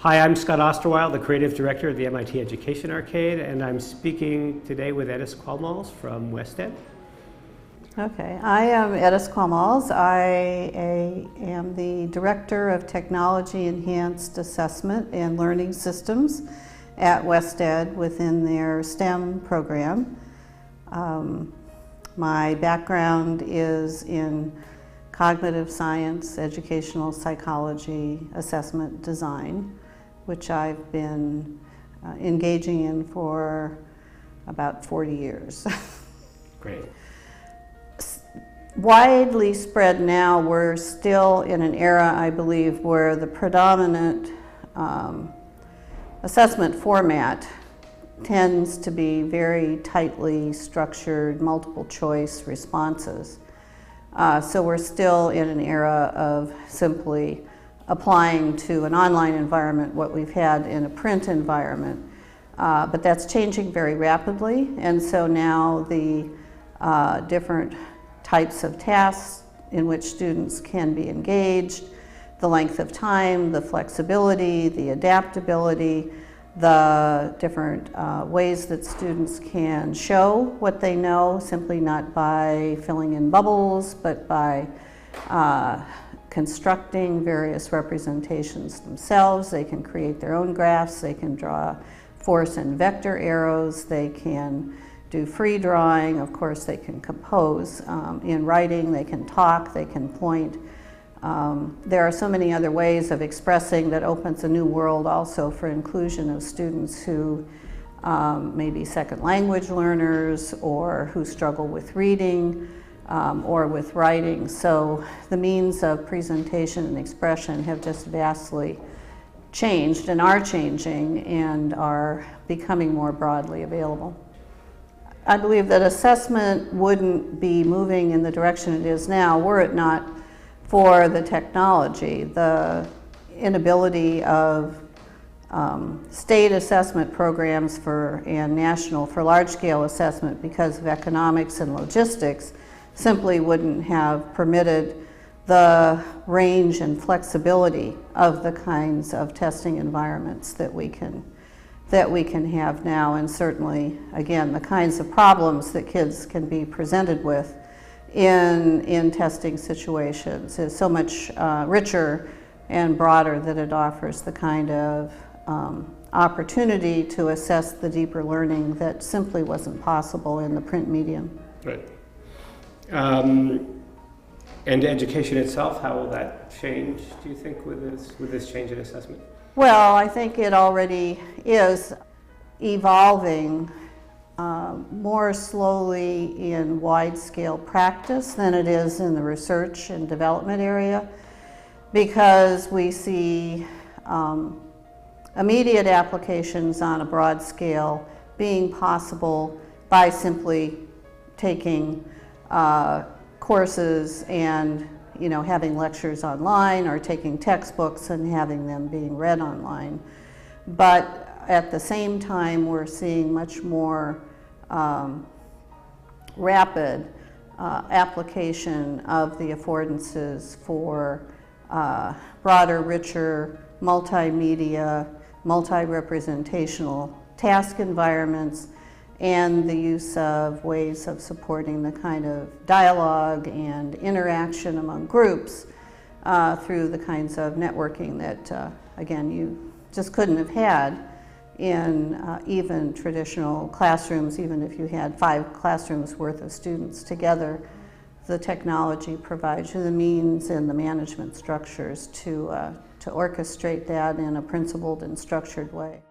Hi, I'm Scott Osterweil, the creative director of the MIT Education Arcade, and I'm speaking today with Edis Qualmals from WestEd. Okay, I am Edis Qualmals. I am the Director of Technology Enhanced Assessment and Learning Systems at WestEd within their STEM program. My background is in cognitive science, educational psychology, assessment design, which I've been engaging in for about 40 years. Great. Widely spread now, we're still in an era, I believe, where the predominant assessment format tends to be very tightly structured, multiple choice responses. So we're still in an era of simply applying to an online environment what we've had in a print environment. But that's changing very rapidly, and so now the different types of tasks in which students can be engaged, the length of time, the flexibility, the adaptability, the different ways that students can show what they know, simply not by filling in bubbles, but by constructing various representations themselves. They can create their own graphs, they can draw force and vector arrows, they can do free drawing, of course they can compose. In writing, they can talk, they can point. There are so many other ways of expressing that opens a new world also for inclusion of students who may be second language learners or who struggle with reading or with writing. So the means of presentation and expression have just vastly changed and are changing and are becoming more broadly available. I believe that assessment wouldn't be moving in the direction it is now were it not for the technology. The inability of state assessment programs and national for large-scale assessment because of economics and logistics simply wouldn't have permitted the range and flexibility of the kinds of testing environments that we can have now, and certainly, again, the kinds of problems that kids can be presented with in testing situations is so much richer and broader that it offers the kind of opportunity to assess the deeper learning that simply wasn't possible in the print medium. Right. And education itself, how will that change, do you think, with this change in assessment? Well, I think it already is evolving more slowly in wide-scale practice than it is in the research and development area, because we see immediate applications on a broad scale being possible by simply taking courses and having lectures online or taking textbooks and having them being read online. But at the same time, we're seeing much more rapid application of the affordances for broader, richer, multimedia, multi-representational task environments, and the use of ways of supporting the kind of dialogue and interaction among groups through the kinds of networking that, again, you just couldn't have had in even traditional classrooms. Even if you had 5 classrooms worth of students together, the technology provides you the means and the management structures to orchestrate that in a principled and structured way.